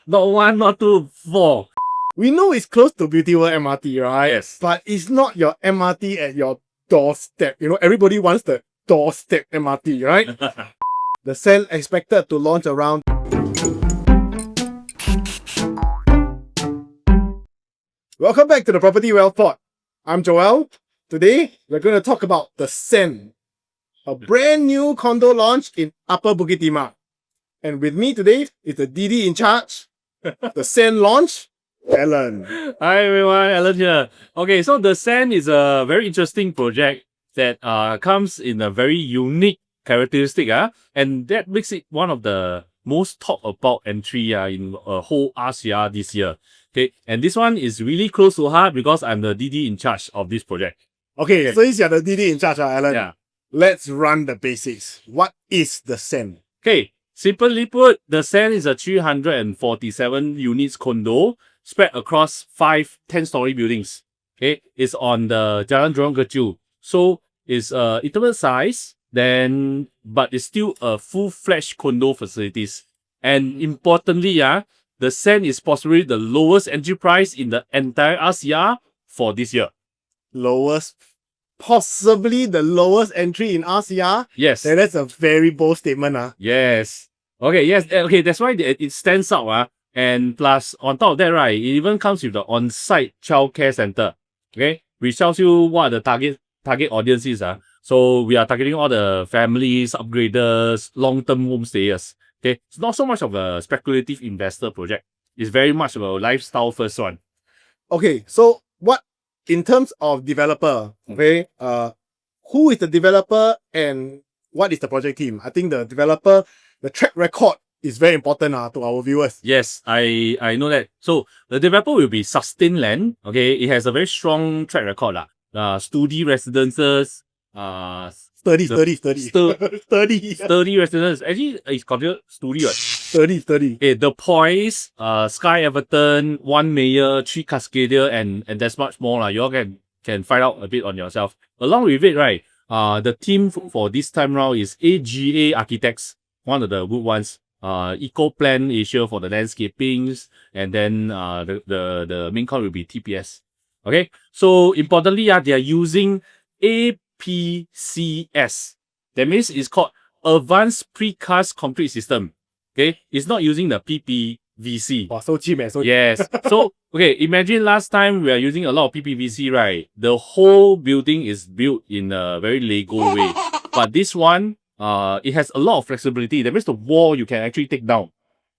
Not one, not two, four. We know it's close to Beauty World MRT, right? Yes. But it's not your MRT at your doorstep. You know, everybody wants the doorstep MRT, right? The Sen expected to launch around. Welcome back to the Property Wealth Pod. I'm Joel. Today, we're going to talk about the Sen, a brand new condo launch in Upper Bukit Timah. And with me today is the DD in charge, the Sen launch, Alan. Hi everyone, Alan here. Okay, so the Sen is a very interesting project that comes in a very unique characteristic, and that makes it one of the most talked about entry in a whole RCR this year. Okay, and this one is really close to heart because I'm the DD in charge of this project. Okay, so you're the DD in charge, Alan. Yeah. Let's run the basics. What is the Sen? Okay, simply put, the Sen is a 347 units condo spread across 5 10-story buildings. Okay, it's on the Jalan Jurong Kecil. So it's intimate size, but it's still a full-fledged condo facilities. And importantly, the Sen is possibly the lowest entry price in the entire RCR for this year. Possibly the lowest entry in RCR? Yes. That's a very bold statement. Yes. Okay, yes. Okay, that's why it stands out. And plus, on top of that, right, it even comes with the on-site childcare center. Okay, which tells you what the target audience is. So we are targeting all the families, upgraders, long-term homestayers. Okay, it's not so much of a speculative investor project. It's very much of a lifestyle first one. Okay, so what in terms of developer? Okay, who is the developer and what is the project team? I think the developer, the track record is very important to our viewers. Yes, I know that. So the developer will be Sustain Land. Okay, it has a very strong track record. Sturdy residences. Sturdy residences. Actually, it's considered sturdy. Sturdy. Okay, The Poise, Sky Everton, One Mayor, 3 Cascadia, and there's much more. You all can find out a bit on yourself. Along with it, right, the team for this time round is AGA Architects, one of the good ones. Eco-Plan Asia for the landscapings, and then the main con will be TPS. Okay, so importantly, they are using APCS. That means it's called Advanced Precast Concrete System. Okay, it's not using the PPVC. Wow, so cheap, man. Yes. So, okay, imagine last time we are using a lot of PPVC, right? The whole building is built in a very Lego way. But this one, it has a lot of flexibility. That means the wall you can actually take down.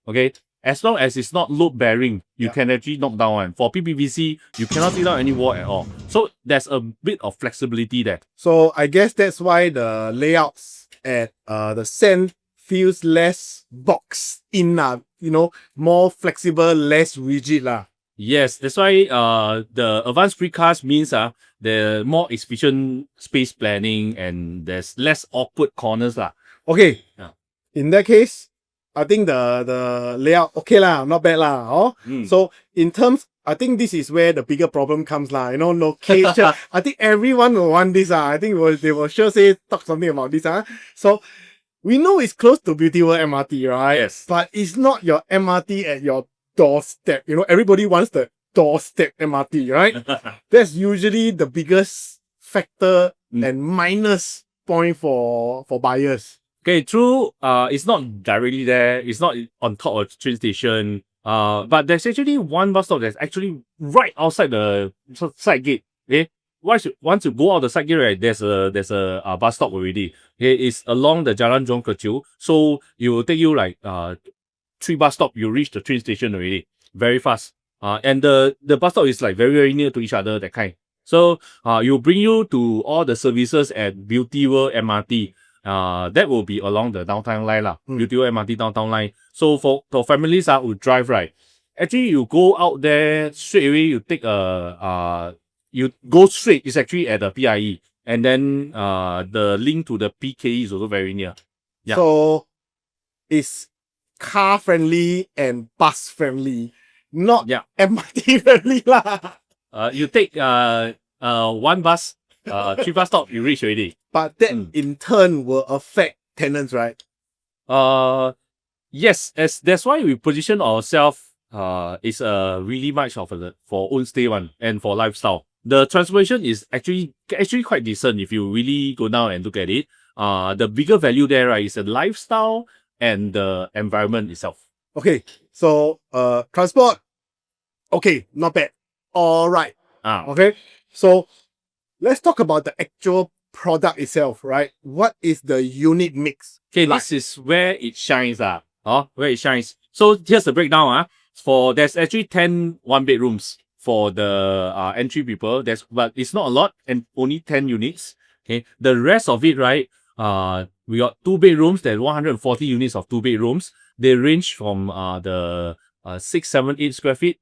Okay, as long as it's not load bearing, you can actually knock down one. For PPVC, you cannot take down any wall at all. So there's a bit of flexibility there. So I guess that's why the layouts at the Sen feels less boxed in, more flexible, less rigid . Yes, that's why the advanced precast means the more efficient space planning and there's less awkward corners . Okay. Yeah. In that case, I think the layout okay not bad . So in terms, I think this is where the bigger problem comes . Location. I think everyone will want this . I think they will sure talk something about this . So we know it's close to Beauty World MRT, right? Yes. But it's not your MRT at your doorstep. Everybody wants the doorstep MRT, right? That's usually the biggest factor and minus point for buyers. Okay, true. It's not directly there. It's not on top of the train station. But there's actually one bus stop that's actually right outside the side gate. Okay, once you go out the side gate, right, there's a bus stop already. Okay, it's along the Jalan Jurong Kecil. So it will take you like 3 bus stop, you reach the train station already. Very fast. And the bus stop is like very, very near to each other, that kind. So it will bring you to all the services at Beauty World MRT. That will be along the downtown line Beauty World MRT downtown line. So for families who drive, right, actually you go out there straight away, you take you go straight, it's actually at the PIE. And then the link to the PKE is also very near. Yeah. So it's car friendly and bus friendly, not MRT friendly . You take one bus, 3 bus stop, you reach already. But that in turn will affect tenants, right? Yes, that's why we position ourselves is really much of a for own stay one and for lifestyle. The transformation is actually quite decent if you really go down and look at it. The bigger value there, right, is the lifestyle and the environment itself. Okay, so transport, okay, not bad. All right. Okay, so let's talk about the actual product itself, right? What is the unit mix? Okay, like? this is where it shines. Where it shines. So here's the breakdown. There's actually 10 one-bedrooms for the entry people. But it's not a lot and only 10 units. Okay, the rest of it, right? We got 2 bedrooms. There's 140 units of 2 bedrooms. They range from the 678 square feet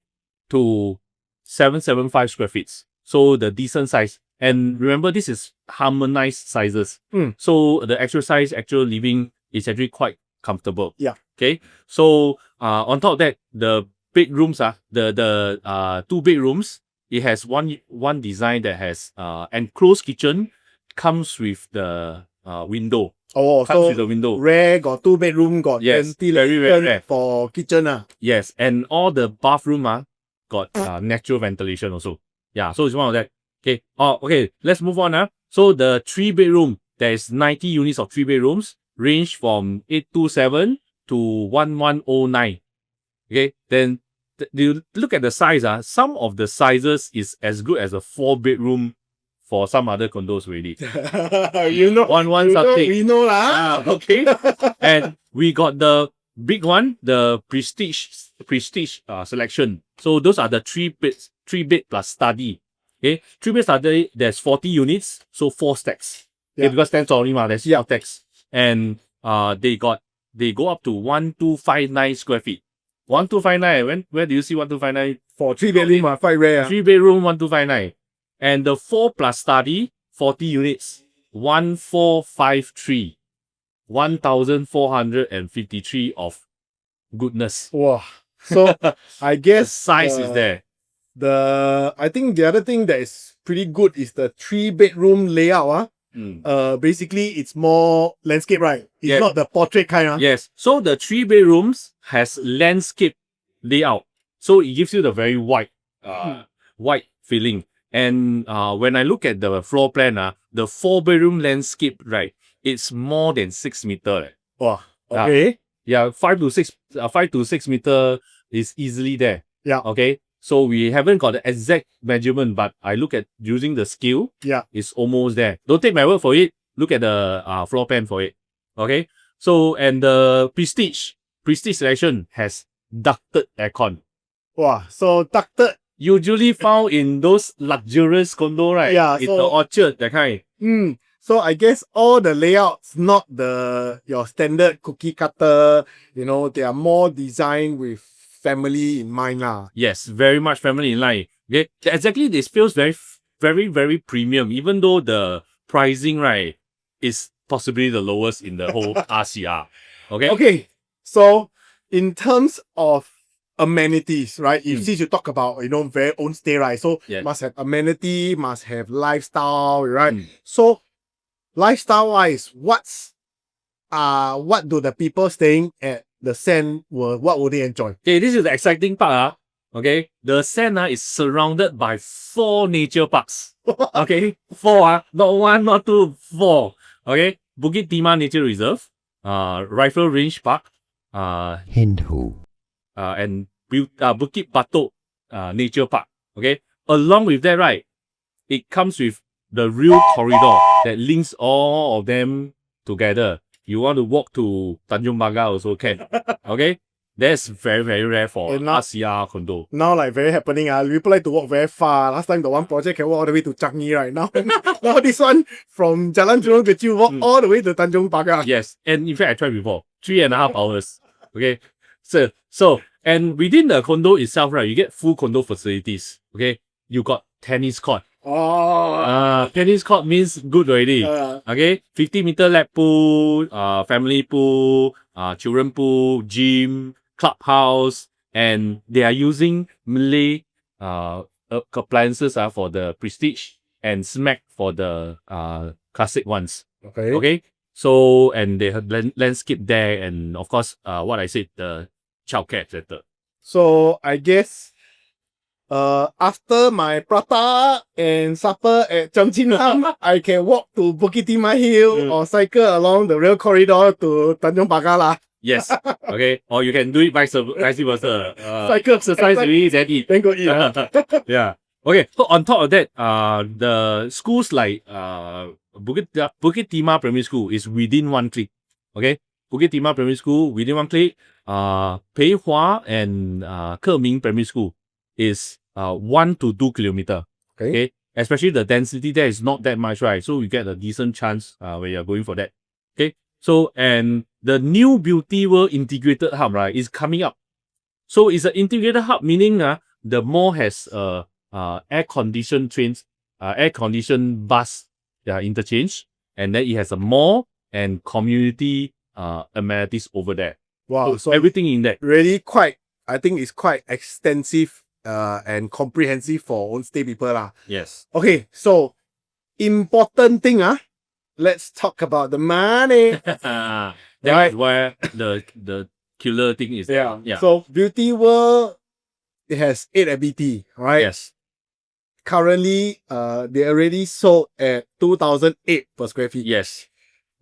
to 775 square feet. So the decent size. And remember, this is harmonized sizes. So the actual size, actual living is actually quite comfortable. Yeah. Okay. So on top of that, the bedrooms the 2 bedrooms, it has one design that has enclosed kitchen, comes with the window. Oh, comes so with the window. Rare, got 2 bedroom, got Yes, ventilation very rare. for kitchen. Yes, and all the bathroom got natural ventilation also. Yeah, so it's one of that. Okay. Okay. Let's move on. So the 3 bedroom, there is 90 units of 3 bedrooms, range from 827 to 1109. Okay. Then you look at the size. Some of the sizes is as good as a 4 bedroom for some other condos already. You know, something. we know lah. Okay. And we got the big one, the prestige selection. So those are the 3 bed plus study. Okay, 3 bed study, there's 40 units, so 4 stacks. Yeah. Okay, because 10 story there's 4 stacks. And they go up to 1259 square feet. 1259. Where do you see 1259? For 3 bedroom, quite rare. 3 bedroom 1259. And the 4 plus study, 40 units, 1453. 1453 of goodness. Wow. So I guess Size is there. I think the other thing that is pretty good is the 3 bedroom layout. Basically it's more landscape, right? It's not the portrait kind. Yes. So the 3 bedrooms has landscape layout. So it gives you the very wide feeling. And when I look at the floor plan, the 4 bedroom landscape, right, it's more than 6 meter. Wow. Okay. 5 to 6 meter is easily there. Yeah. Okay. So we haven't got the exact measurement, but I look at using the scale. Yeah. It's almost there. Don't take my word for it. Look at the floor plan for it. Okay. So, and the prestige selection has ducted aircon. Wow. So ducted. Usually found in those luxurious condo, right? Yeah. In the orchard, that kind. So I guess all the layouts, not your standard cookie cutter, they are more designed with family in mind lah. Yes, very much family in line. Okay, exactly. This feels very, very, very premium, even though the pricing, right, is possibly the lowest in the whole RCR. Okay. Okay. So in terms of amenities, right? Since you talk about very own stay, right? So must have amenity, must have lifestyle, right? So lifestyle wise, what do the people staying at the Sand what would they enjoy? Okay, this is the exciting part. Okay, the Sand is surrounded by 4 nature parks. Okay, 4 not 1, not 2, 4. Okay, Bukit Timah Nature Reserve, Rifle Range Park, and Bukit Batok Nature Park. Okay, along with that, right, it comes with the real corridor that links all of them together. You want to walk to Tanjung Pagar also can. Okay? That's very, very rare for RCR condo. Now, like, very happening. People like to walk very far. Last time, the one project can walk all the way to Changi, right? Now this one, from Jalan Jurong Kecil, walk all the way to Tanjung Pagar. Yes. And in fact, I tried before. 3.5 hours. Okay? So, and within the condo itself, right, you get full condo facilities. Okay? You got tennis court. Tennis court means good already. Okay, 50-meter lap pool, family pool, children pool, gym, clubhouse, and they are using Malay appliances for the prestige and Smack for the classic ones. Okay. So, and they have landscape there, and of course, what I said, the childcare center. So I guess after my prata and supper at Chamchinam, I can walk to Bukit Timah Hill or cycle along the rail corridor to Tanjong Pagar lah. Yes. Okay. Or you can do it vice versa. Cycle, Exercise, really, then eat. then go eat. Yeah. Okay. So on top of that, the schools like Bukit Timah Primary School is within 1 click. Okay. Bukit Timah Primary School within 1 click. Pei Hua and Keming Primary School is 1 to 2 kilometer. Okay. Especially the density there is not that much, right? So you get a decent chance when you're going for that. Okay. So, and the new Beauty World integrated hub, right, is coming up. So it's an integrated hub, meaning the mall has air-conditioned trains, air-conditioned bus interchange, and then it has a mall and community amenities over there. Wow. So everything in that. Really I think it's quite extensive and comprehensive for homestay people lah. Yes. Okay, so important thing let's talk about the money. That's where the killer thing is. Yeah. So Beauty World, it has 8 MBT, right? Yes. Currently, they already sold at 2008 per square feet. Yes.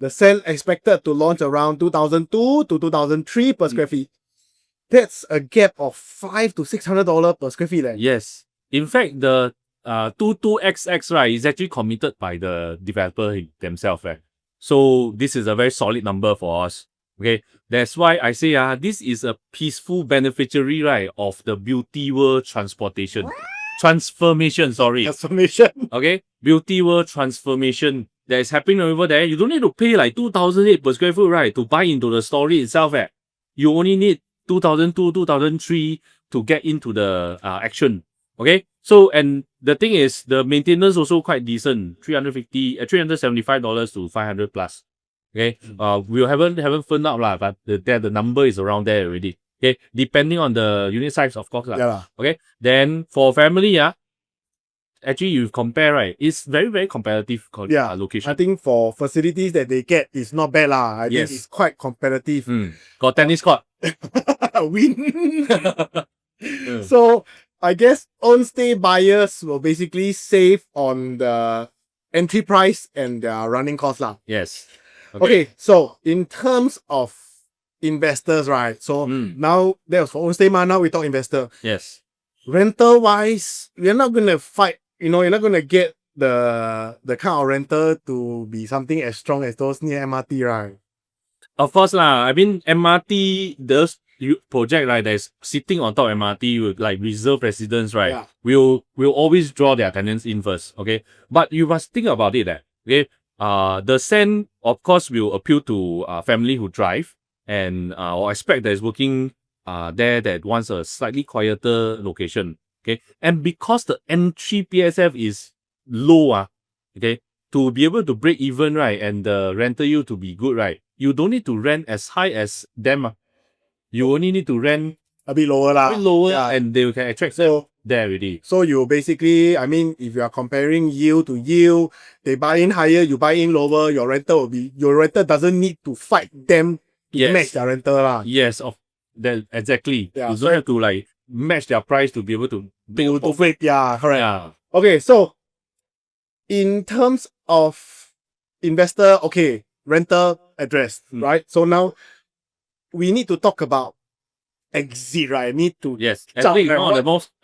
The sale expected to launch around 2002 to 2003 per square feet. That's a gap of $500 to $600 per square feet. Yes. In fact, the 22XX, right, is actually committed by the developer themselves. Right? So this is a very solid number for us. Okay. That's why I say this is a peaceful beneficiary, right, of the Beauty World transformation. Okay. Beauty World transformation that is happening over there. You don't need to pay like 2008 per square foot, right, to buy into the story itself. You only need 2002, 2003 to get into the action. Okay. So, and the thing is, the maintenance also quite decent. $375 to 500 plus. Okay. We haven't firmed out lah, but the number is around there already. Okay. Depending on the unit size, of course. Yeah. Okay. Then for family, actually you compare, right, it's very, very competitive location. I think for facilities that they get, it's not bad lah. I think it's quite competitive. Got tennis court. Win. So I guess on-stay buyers will basically save on the entry price and their running costs lah. Yes. Okay, so in terms of investors, right? So now that was for on-stay, now we talk investor. Yes. Rental wise, we're not gonna fight. You're not gonna get the kind of rental to be something as strong as those near MRT, right? Of course lah. I mean MRT, those project, right, that's sitting on top of MRT with like reserve residents, right, will always draw their tenants in first. Okay. But you must think about it. Okay. The send, of course, will appeal to family who drive and or expect that is working there that wants a slightly quieter location. Okay. And because the entry PSF is low, okay, to be able to break even, right, and the rental yield to be good, right, you don't need to rent as high as them. You only need to rent a bit lower lah. And they can attract there already. So you basically, I mean, if you are comparing yield to yield, they buy in higher, you buy in lower, your rental doesn't need to fight them to match their rental lah. Yes, exactly. You don't have to like match their price to be able to correct. Yeah. Okay, so in terms of investor, rental address, right? So now we need to talk about exit, right?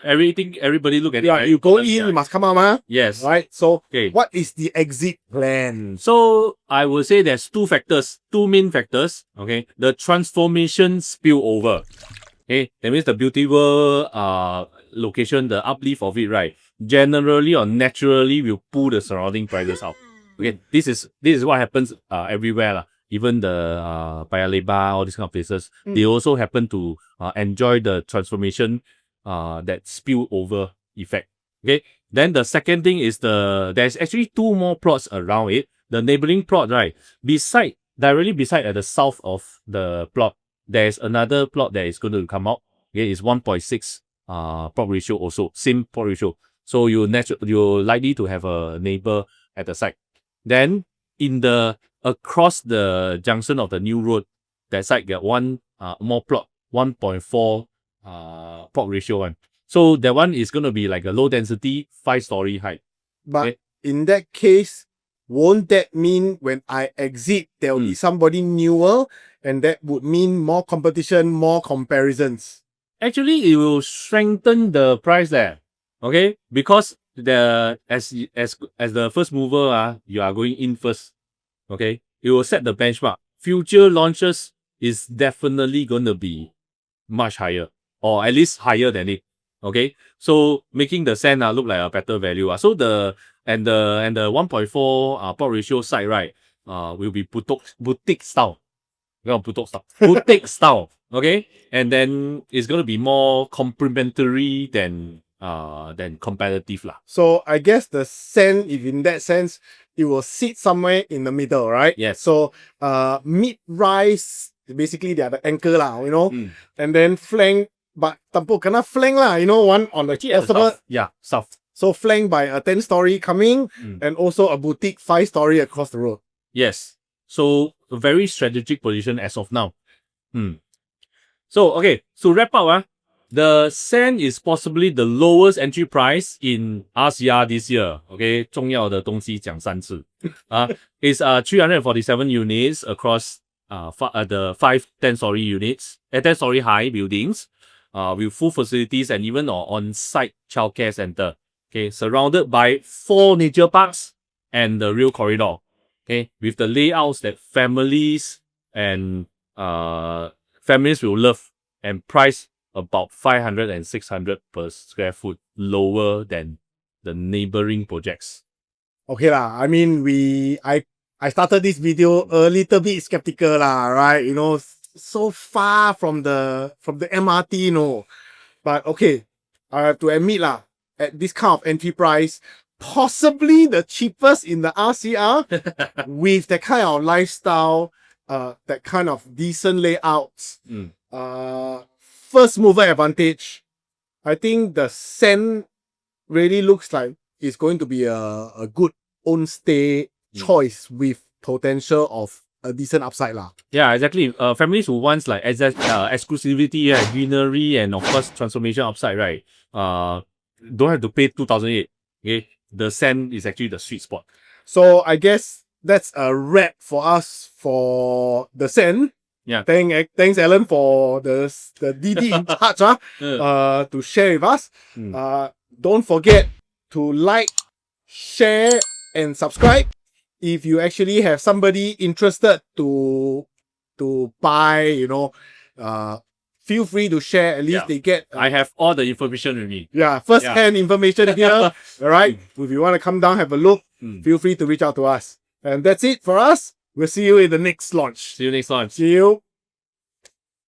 Everything everybody look at it. Right? You go in, you must come out, Yes. Right? So what is the exit plan? So I would say there's two main factors. Okay. The transformation spillover. Okay. That means the Beauty World location, the uplift of it, right, generally or naturally will pull the surrounding prices out. Okay. This is what happens everywhere lah. Even the Paya Lebar, all these kind of places, they also happen to enjoy the transformation, that spillover effect. Okay. Then the second thing is there's actually 2 more plots around it. The neighboring plot, right, directly beside at the south of the plot, there's another plot that is going to come out. Okay, it's 1.6 plot ratio also, same plot ratio. So you're likely to have a neighbor at the side. Then across the junction of the new road, that side get one more plot, 1.4 plot ratio one. So that one is going to be like a low density 5-story height. But Okay. in that case, won't that mean when I exit, there will be somebody newer, and that would mean more competition, more comparisons? Actually, it will strengthen the price there. Okay, because as the first mover, you are going in first. Okay, it will set the benchmark. Future launches is definitely going to be much higher, or at least higher than it. Okay, so making the sand look like a better value. So the 1.4 plot ratio side, right, will be boutique style. Boutique style. Okay, and then it's gonna be more complementary than competitive lah. So I guess the sand, if in that sense, it will sit somewhere in the middle, right? Yes. So mid-rise, basically they are the anchor lah, you know, and then flank, but tampo kena flank lah, you know, one on the possible. South. So flanked by a 10-story coming, and also a boutique 5-story across the road. Yes. So a very strategic position as of now. So okay, so wrap up, the sand is possibly the lowest entry price in RCR this year. Okay, 重要的东西讲3次. It's 347 units across the 5 10-story units, 10-story high buildings, with full facilities and even an on-site childcare center. Okay, surrounded by 4 nature parks and the rail corridor. Okay, with the layouts that families will love, and price about 500 and 600 per square foot lower than the neighboring projects. Okay lah, I mean, I started this video a little bit skeptical lah, right? You know, so far from the MRT, you know. But okay, I have to admit lah, at this kind of entry price, possibly the cheapest in the RCR, with that kind of lifestyle, that kind of decent layouts, first mover advantage. I think the sand really looks like it's going to be a good own stay choice with potential of a decent upside lah. Yeah, exactly. Families who wants like exclusivity, greenery, and of course transformation upside, right? Don't have to pay 2,008. Okay, the sand is actually the sweet spot. So I guess that's a wrap for us for the sand. Yeah. Thanks Alan for the DD in charge to share with us. Don't forget to like, share, and subscribe. If you actually have somebody interested to buy, you know, feel free to share. At least they get. I have all the information with me. Yeah, first-hand information here. All right. If you want to come down, have a look, feel free to reach out to us. And that's it for us. We'll see you in the next launch. See you next time. See you.